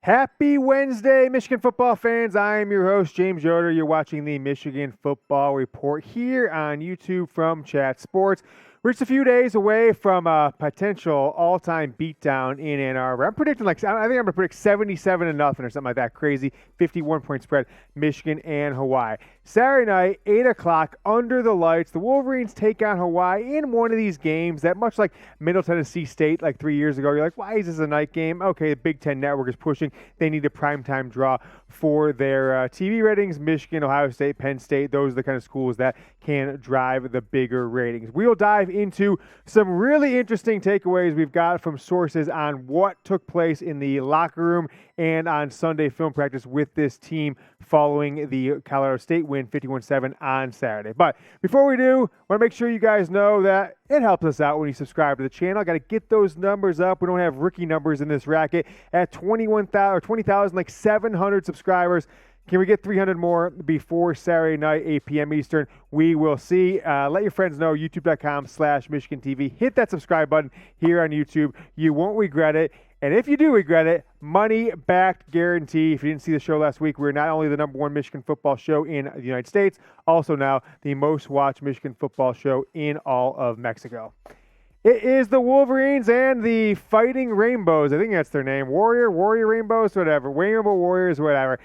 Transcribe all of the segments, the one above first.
Happy Wednesday, Michigan football fans. I am your host, James Yoder. You're watching the Michigan Football Report here on YouTube from Chat Sports. We're just a few days away from a potential all-time beatdown in Ann Arbor. I'm predicting I think I'm going to predict 77-0 or something like that. Crazy 51-point spread, Michigan and Hawaii. Saturday night, 8 o'clock, under the lights. The Wolverines take on Hawaii in one of these games that, much like Middle Tennessee State like 3 years ago, you're like, why is this a night game? Okay, the Big Ten Network is pushing. They need a primetime draw for their TV ratings. Michigan, Ohio State, Penn State, those are the kind of schools that can drive the bigger ratings. We'll dive into some really interesting takeaways we've got from sources on what took place in the locker room and on Sunday film practice with this team following the Colorado State win 51-7 on Saturday. But before we do, I want to make sure you guys know that it helps us out when you subscribe to the channel. Got to get those numbers up. We don't have rookie numbers in this racket at 20,700 subscribers. Can we get 300 more before Saturday night, 8 p.m. Eastern? We will see. Let your friends know, youtube.com/Michigan TV. Hit that subscribe button here on YouTube. You won't regret it. And if you do regret it, money back guarantee. If you didn't see the show last week, we're not only the #1 Michigan football show in the United States, also now the most watched Michigan football show in all of Mexico. It is the Wolverines and the Fighting Rainbows. I think that's their name. Warrior Rainbows, whatever. Rainbow Warriors, whatever.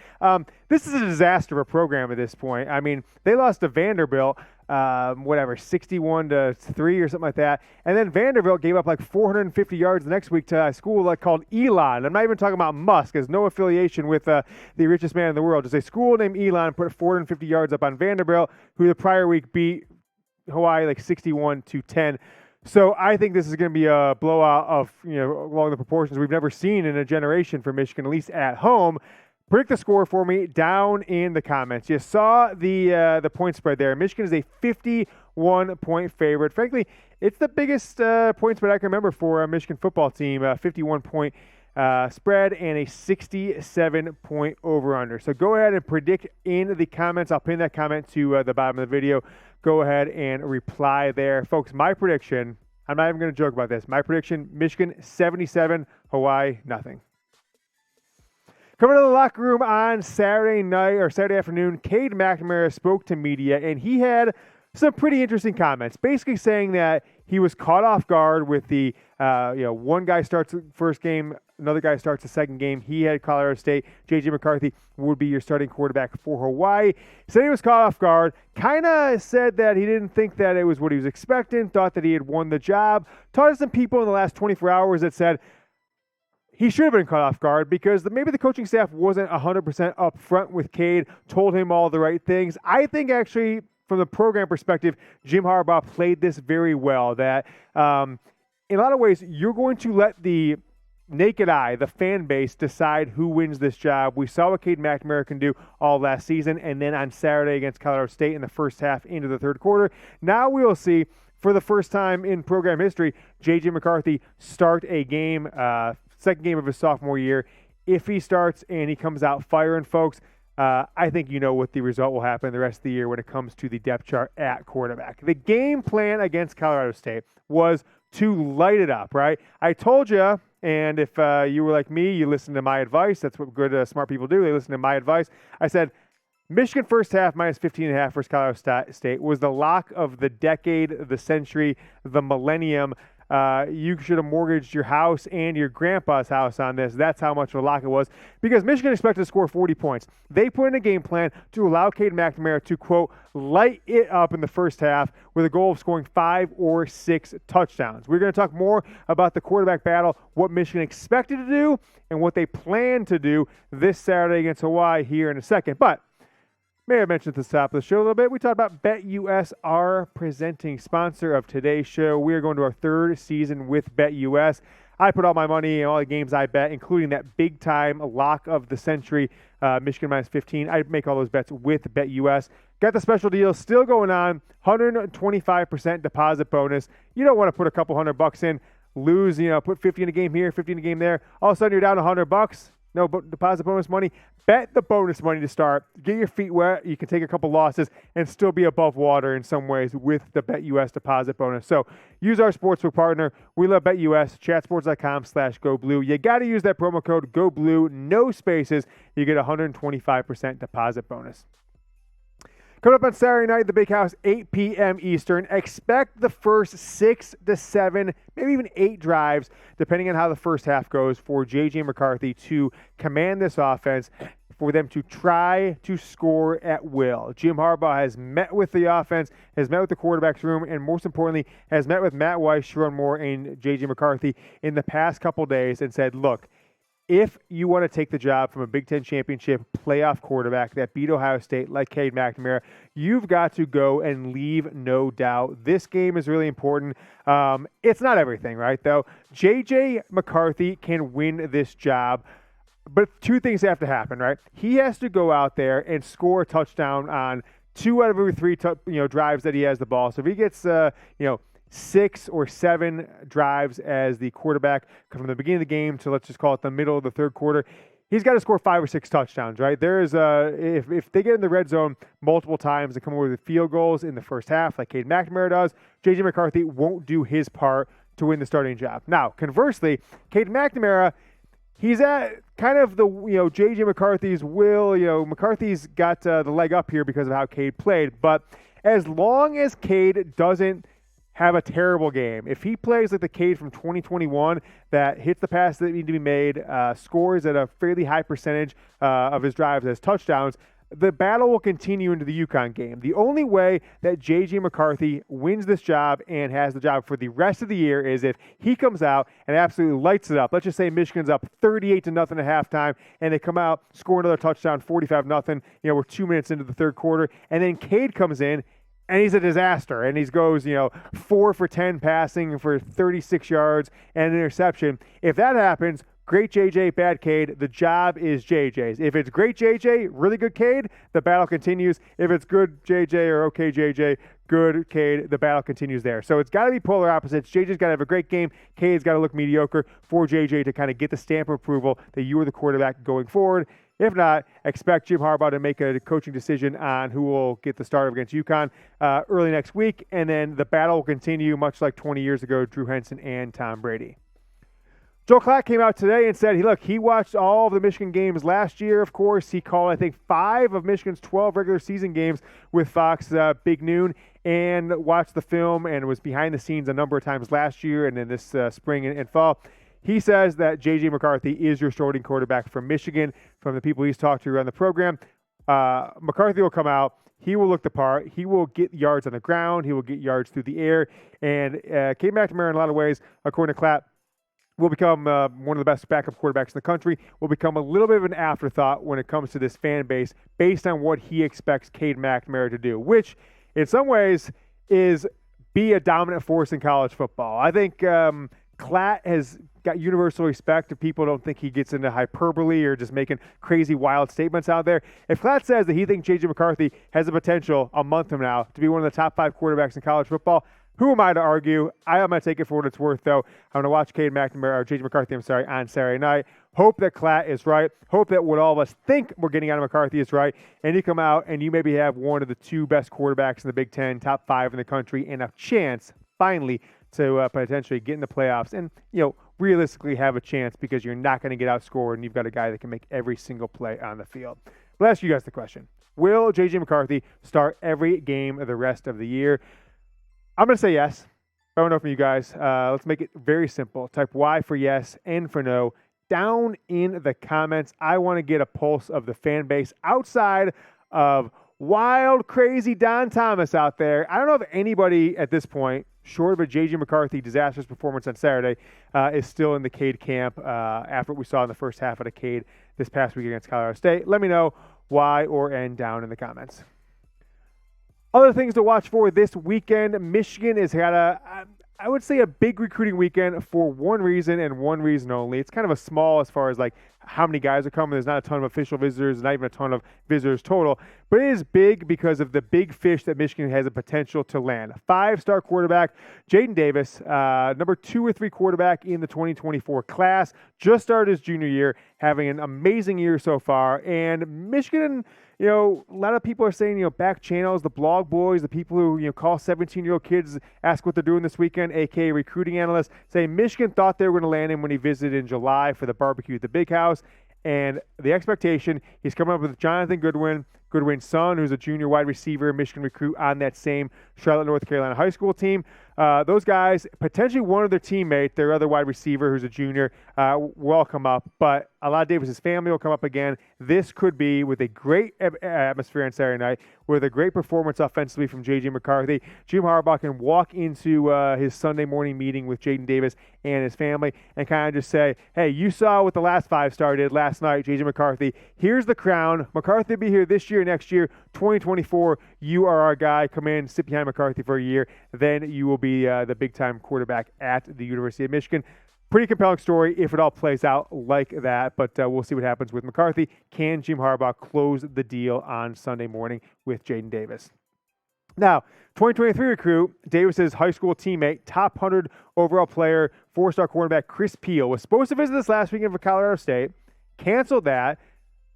This is a disaster of a program at this point. I mean, they lost to Vanderbilt, 61-3 or something like that. And then Vanderbilt gave up like 450 yards the next week to a school called Elon. I'm not even talking about Musk. There's no affiliation with the richest man in the world. Just a school named Elon put 450 yards up on Vanderbilt, who the prior week beat Hawaii like 61-10. So I think this is going to be a blowout of, along the proportions we've never seen in a generation for Michigan, at least at home. Predict the score for me down in the comments. You saw the point spread there. Michigan is a 51-point favorite. Frankly, it's the biggest point spread I can remember for a Michigan football team, a 51-point spread and a 67-point over-under. So go ahead and predict in the comments. I'll pin that comment to the bottom of the video. Go ahead and reply there. Folks, my prediction, I'm not even going to joke about this. My prediction, Michigan 77, Hawaii nothing. Coming to the locker room on Saturday night or Saturday afternoon, Cade McNamara spoke to media, and he had some pretty interesting comments, basically saying that he was caught off guard with the, one guy starts the first game, another guy starts the second game. He had Colorado State. J.J. McCarthy would be your starting quarterback for Hawaii. Said he was caught off guard. Kind of said that he didn't think that it was what he was expecting, thought that he had won the job. Talked to some people in the last 24 hours that said he should have been caught off guard because maybe the coaching staff wasn't 100% up front with Cade, told him all the right things. I think actually, from the program perspective, Jim Harbaugh played this very well. That in a lot of ways, you're going to let the naked eye, the fan base, decide who wins this job. We saw what Cade McNamara can do all last season, and then on Saturday against Colorado State in the first half into the third quarter. Now we will see, for the first time in program history, J.J. McCarthy start a game, second game of his sophomore year. If he starts and he comes out firing folks, I think you know what the result will happen the rest of the year when it comes to the depth chart at quarterback. The game plan against Colorado State was to light it up, right? I told you, and if you were like me, you listened to my advice. That's what good, smart people do. They listen to my advice. I said, Michigan first half minus 15.5 versus Colorado State was the lock of the decade, the century, the millennium. You should have mortgaged your house and your grandpa's house on this. That's how much of a lock it was, because Michigan expected to score 40 points. They put in a game plan to allow Cade McNamara to, quote, light it up in the first half with a goal of scoring 5 or 6 touchdowns. We're going to talk more about the quarterback battle, what Michigan expected to do, and what they plan to do this Saturday against Hawaii here in a second. But may I mention at the top of the show a little bit, we talked about BetUS, our presenting sponsor of today's show. We are going to our third season with BetUS. I put all my money in all the games I bet, including that big-time lock of the century, Michigan minus 15. I make all those bets with BetUS. Got the special deal still going on, 125% deposit bonus. You don't want to put a couple $100 in, lose, put 50 in a game here, 50 in a game there. All of a sudden you're down $100. No deposit bonus money. Bet the bonus money to start. Get your feet wet. You can take a couple losses and still be above water in some ways with the BetUS deposit bonus. So use our sportsbook partner. We love BetUS. Chatsports.com/GoBlue. You got to use that promo code GoBlue. No spaces. You get 125% deposit bonus. Coming up on Saturday night, the Big House, 8 p.m. Eastern. Expect the first 6 to 7, maybe even 8 drives, depending on how the first half goes, for J.J. McCarthy to command this offense, for them to try to score at will. Jim Harbaugh has met with the offense, has met with the quarterback's room, and most importantly, has met with Matt Weiss, Sharon Moore, and J.J. McCarthy in the past couple days and said, look, if you want to take the job from a Big Ten championship playoff quarterback that beat Ohio State like Cade McNamara, you've got to go and leave no doubt. This game is really important. It's not everything, right, though. J.J. McCarthy can win this job, but 2 things have to happen, right? He has to go out there and score a touchdown on 2 out of every 3 drives that he has the ball. So if he gets 6 or 7 drives as the quarterback from the beginning of the game to, let's just call it, the middle of the third quarter, he's got to score 5 or 6 touchdowns, right? There is if they get in the red zone multiple times and come over with field goals in the first half, like Cade McNamara does, J.J. McCarthy won't do his part to win the starting job. Now, conversely, Cade McNamara, he's at kind of the, J.J. McCarthy's will. McCarthy's got the leg up here because of how Cade played. But as long as Cade doesn't have a terrible game, if he plays like the Cade from 2021 that hits the passes that need to be made, scores at a fairly high percentage of his drives as touchdowns, the battle will continue into the UConn game. The only way that J.J. McCarthy wins this job and has the job for the rest of the year is if he comes out and absolutely lights it up. Let's just say Michigan's up 38-0 at halftime, and they come out, score another touchdown, 45-0. We're 2 minutes into the third quarter, and then Cade comes in, and he's a disaster, and he goes, 4 for 10 passing for 36 yards and an interception. If that happens, great JJ, bad Cade, the job is JJ's. If it's great JJ, really good Cade, the battle continues. If it's good JJ or okay JJ, good Cade, the battle continues there. So it's got to be polar opposites. JJ's got to have a great game. Cade's got to look mediocre for JJ to kind of get the stamp of approval that you are the quarterback going forward. If not, expect Jim Harbaugh to make a coaching decision on who will get the start against UConn early next week, and then the battle will continue much like 20 years ago, Drew Henson and Tom Brady. Joel Klatt came out today and said, he watched all of the Michigan games last year, of course. He called, I think, 5 of Michigan's 12 regular season games with Fox Big Noon, and watched the film and was behind the scenes a number of times last year and then this spring and fall. He says that J.J. McCarthy is your starting quarterback from Michigan. From the people he's talked to around the program, McCarthy will come out. He will look the part. He will get yards on the ground. He will get yards through the air. And Cade McNamara, in a lot of ways, according to Klatt, will become one of the best backup quarterbacks in the country, will become a little bit of an afterthought when it comes to this fan base based on what he expects Cade McNamara to do, which in some ways is be a dominant force in college football. I think Klatt has got universal respect if people don't think he gets into hyperbole or just making crazy, wild statements out there. If Klatt says that he thinks J.J. McCarthy has the potential a month from now to be one of the top 5 quarterbacks in college football, who am I to argue? I'm going to take it for what it's worth, though. I'm going to watch Cade McNamara, or J.J. McCarthy, on Saturday night. Hope that Klatt is right. Hope that what all of us think we're getting out of McCarthy is right. And you come out and you maybe have one of the 2 best quarterbacks in the Big Ten, top 5 in the country, and a chance, finally, to potentially get in the playoffs and, realistically have a chance because you're not going to get outscored and you've got a guy that can make every single play on the field. I'll ask you guys the question. Will J.J. McCarthy start every game of the rest of the year? I'm going to say yes. I don't know from you guys. Let's make it very simple. Type Y for yes, N for no. Down in the comments, I want to get a pulse of the fan base outside of wild, crazy Don Thomas out there. I don't know if anybody at this point, short of a J.J. McCarthy disastrous performance on Saturday, is still in the Cade camp after what we saw in the first half of the Cade this past week against Colorado State. Let me know Y or N down in the comments. Other things to watch for this weekend, Michigan has had a big recruiting weekend for one reason and one reason only. It's kind of a small as far as like how many guys are coming. There's not a ton of official visitors, not even a ton of visitors total. But it is big because of the big fish that Michigan has a potential to land. 5-star quarterback, Jaden Davis, number 2 or 3 quarterback in the 2024 class, just started his junior year, having an amazing year so far. And Michigan, a lot of people are saying, back channels, the blog boys, the people who, call 17-year-old kids, ask what they're doing this weekend, aka recruiting analysts, say Michigan thought they were going to land him when he visited in July for the barbecue at the Big House. And the expectation, he's coming up with Jonathan Goodwin's son, who's a junior wide receiver, Michigan recruit on that same Charlotte, North Carolina high school team. Those guys, potentially one of their teammates, their other wide receiver, who's a junior, will all come up. But a lot of Davis's family will come up again. This could be, with a great atmosphere on Saturday night, with a great performance offensively from J.J. McCarthy, Jim Harbaugh can walk into his Sunday morning meeting with Jaden Davis and his family and kind of just say, hey, you saw what the last 5-star did last night, J.J. McCarthy. Here's the crown. McCarthy will be here this year, next year, 2024. You are our guy. Come in, sit behind McCarthy for a year. Then you will be the big-time quarterback at the University of Michigan. Pretty compelling story if it all plays out like that, but we'll see what happens with McCarthy. Can Jim Harbaugh close the deal on Sunday morning with Jaden Davis? Now, 2023 recruit, Davis's high school teammate, top 100 overall player, 4-star quarterback Chris Peel, was supposed to visit this last weekend for Colorado State, canceled that.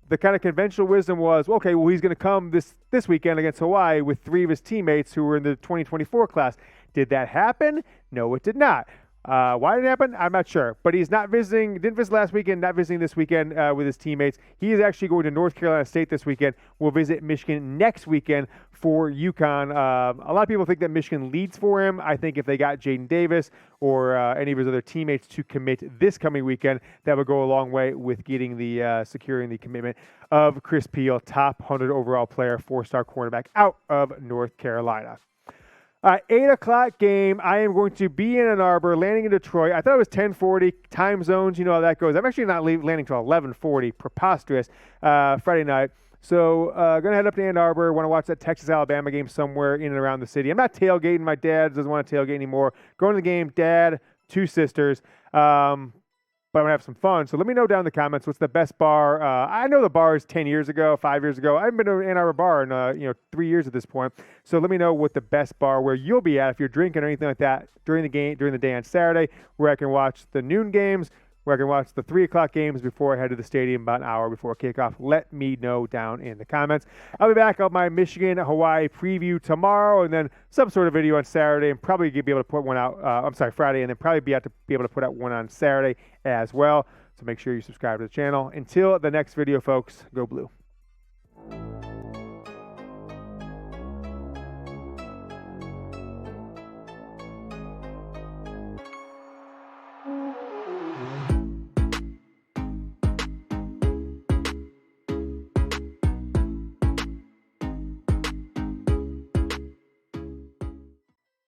The kind of conventional wisdom was, okay, well, he's going to come this weekend against Hawaii with 3 of his teammates who were in the 2024 class. Did that happen? No, it did not. Why did it happen? I'm not sure. But he's not visiting, didn't visit last weekend, not visiting this weekend with his teammates. He is actually going to North Carolina State this weekend. We'll visit Michigan next weekend for UConn. A lot of people think that Michigan leads for him. I think if they got Jaden Davis or any of his other teammates to commit this coming weekend, that would go a long way with getting the securing the commitment of Chris Peel, top 100 overall player, 4-star cornerback out of North Carolina. 8 o'clock game. I am going to be in Ann Arbor, landing in Detroit. I thought it was 10:40 time zones. You know how that goes. I'm actually not landing until 11:40. Preposterous. Friday night. So going to head up to Ann Arbor. Want to watch that Texas-Alabama game somewhere in and around the city. I'm not tailgating. My dad doesn't want to tailgate anymore. Going to the game, dad, 2 sisters. But I'm going to have some fun. So let me know down in the comments what's the best bar. I know the bars 10 years ago, 5 years ago. I haven't been to an Ann Arbor bar in 3 years at this point. So let me know what the best bar where you'll be at if you're drinking or anything like that during the day on Saturday, where I can watch the noon games, where I can watch the 3 o'clock games before I head to the stadium about an hour before kickoff. Let me know down in the comments. I'll be back on my Michigan-Hawaii preview tomorrow, and then some sort of video on Saturday, and probably be able to put one out, Friday, and then probably be able to put out one on Saturday as well. So make sure you subscribe to the channel. Until the next video, folks, go Blue.